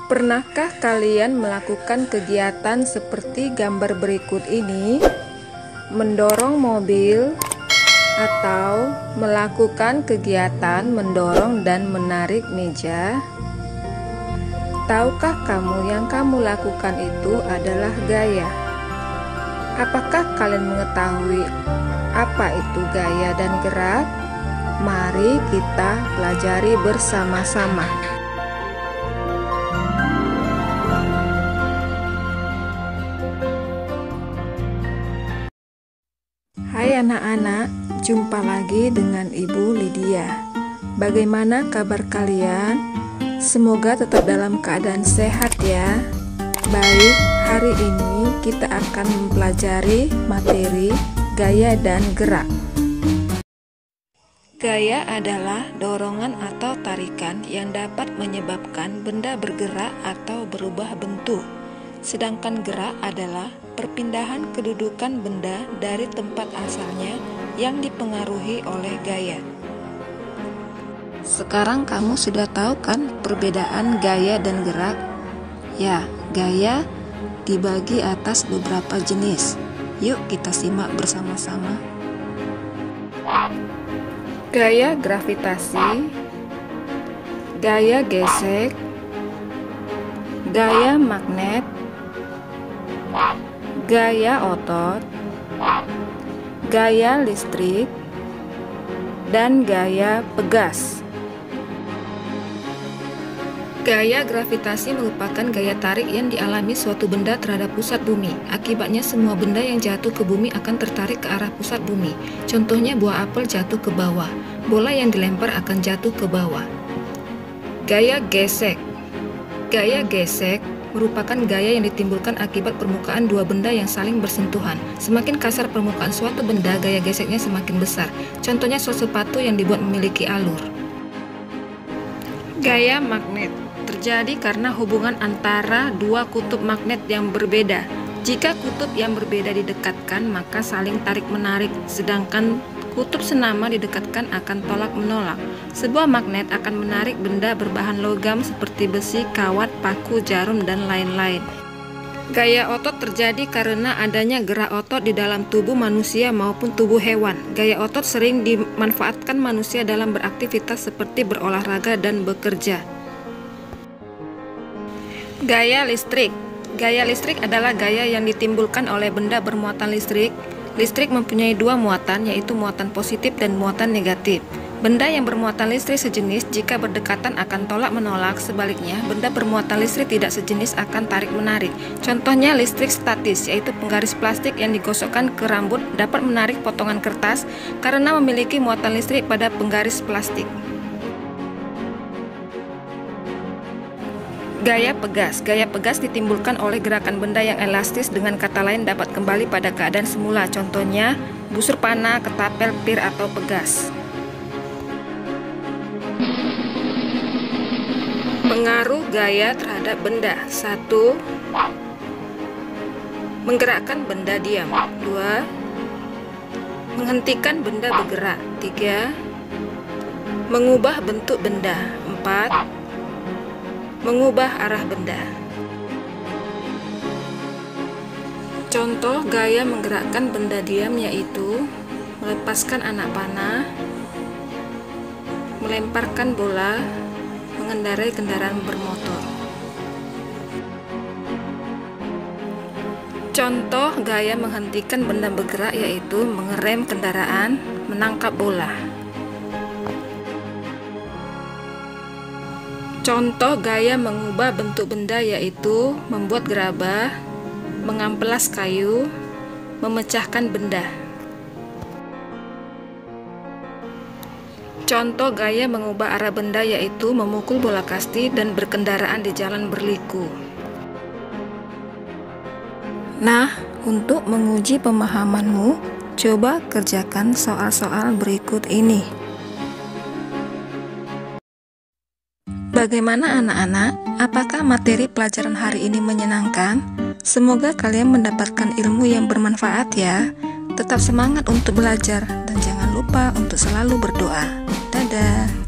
Pernahkah kalian melakukan kegiatan seperti gambar berikut ini? Mendorong mobil atau melakukan kegiatan mendorong dan menarik meja? Tahukah kamu yang kamu lakukan itu adalah gaya? Apakah kalian mengetahui apa itu gaya dan gerak? Mari kita pelajari bersama-sama. Hai anak-anak, jumpa lagi dengan Ibu Lydia. Bagaimana kabar kalian? Semoga tetap dalam keadaan sehat ya. Baik, hari ini kita akan mempelajari materi gaya dan gerak. Gaya adalah dorongan atau tarikan yang dapat menyebabkan benda bergerak atau berubah bentuk. Sedangkan gerak adalah perpindahan kedudukan benda dari tempat asalnya yang dipengaruhi oleh gaya. Sekarang kamu sudah tahu kan perbedaan gaya dan gerak? Ya, gaya dibagi atas beberapa jenis. Yuk kita simak bersama-sama. Gaya gravitasi, gaya gesek, gaya magnet, gaya otot, gaya listrik, dan gaya pegas. Gaya gravitasi merupakan gaya tarik yang dialami suatu benda terhadap pusat bumi. Akibatnya semua benda yang jatuh ke bumi akan tertarik ke arah pusat bumi. Contohnya buah apel jatuh ke bawah, bola yang dilempar akan jatuh ke bawah. Gaya gesek. Gaya gesek merupakan gaya yang ditimbulkan akibat permukaan dua benda yang saling bersentuhan. Semakin kasar permukaan suatu benda, gaya geseknya semakin besar. Contohnya sepatu yang dibuat memiliki alur. Gaya magnet terjadi karena hubungan antara dua kutub magnet yang berbeda. Jika kutub yang berbeda didekatkan, maka saling tarik-menarik, sedangkan kutub senama didekatkan akan tolak-menolak. Sebuah magnet akan menarik benda berbahan logam seperti besi, kawat, paku, jarum, dan lain-lain. Gaya otot terjadi karena adanya gerak otot di dalam tubuh manusia maupun tubuh hewan. Gaya otot sering dimanfaatkan manusia dalam beraktivitas seperti berolahraga dan bekerja. Gaya listrik. Gaya listrik adalah gaya yang ditimbulkan oleh benda bermuatan listrik. Listrik mempunyai dua muatan, yaitu muatan positif dan muatan negatif. Benda yang bermuatan listrik sejenis jika berdekatan akan tolak-menolak, sebaliknya benda bermuatan listrik tidak sejenis akan tarik-menarik. Contohnya listrik statis, yaitu penggaris plastik yang digosokkan ke rambut dapat menarik potongan kertas karena memiliki muatan listrik pada penggaris plastik. Gaya pegas. Gaya pegas ditimbulkan oleh gerakan benda yang elastis, dengan kata lain dapat kembali pada keadaan semula. Contohnya busur panah, ketapel, pir, atau pegas. Pengaruh gaya terhadap benda. 1. Menggerakkan benda diam. 2. Menghentikan benda bergerak. 3. Mengubah bentuk benda. 4. Mengubah arah benda. Contoh gaya menggerakkan benda diam yaitu melepaskan anak panah, melemparkan bola, mengendarai kendaraan bermotor. Contoh gaya menghentikan benda bergerak yaitu mengerem kendaraan, menangkap bola. Contoh gaya mengubah bentuk benda yaitu membuat gerabah, mengamplas kayu, memecahkan benda. Contoh gaya mengubah arah benda yaitu memukul bola kasti dan berkendaraan di jalan berliku. Nah, untuk menguji pemahamanmu, coba kerjakan soal-soal berikut ini. Bagaimana anak-anak? Apakah materi pelajaran hari ini menyenangkan? Semoga kalian mendapatkan ilmu yang bermanfaat ya. Tetap semangat untuk belajar dan jangan lupa untuk selalu berdoa. Dadah.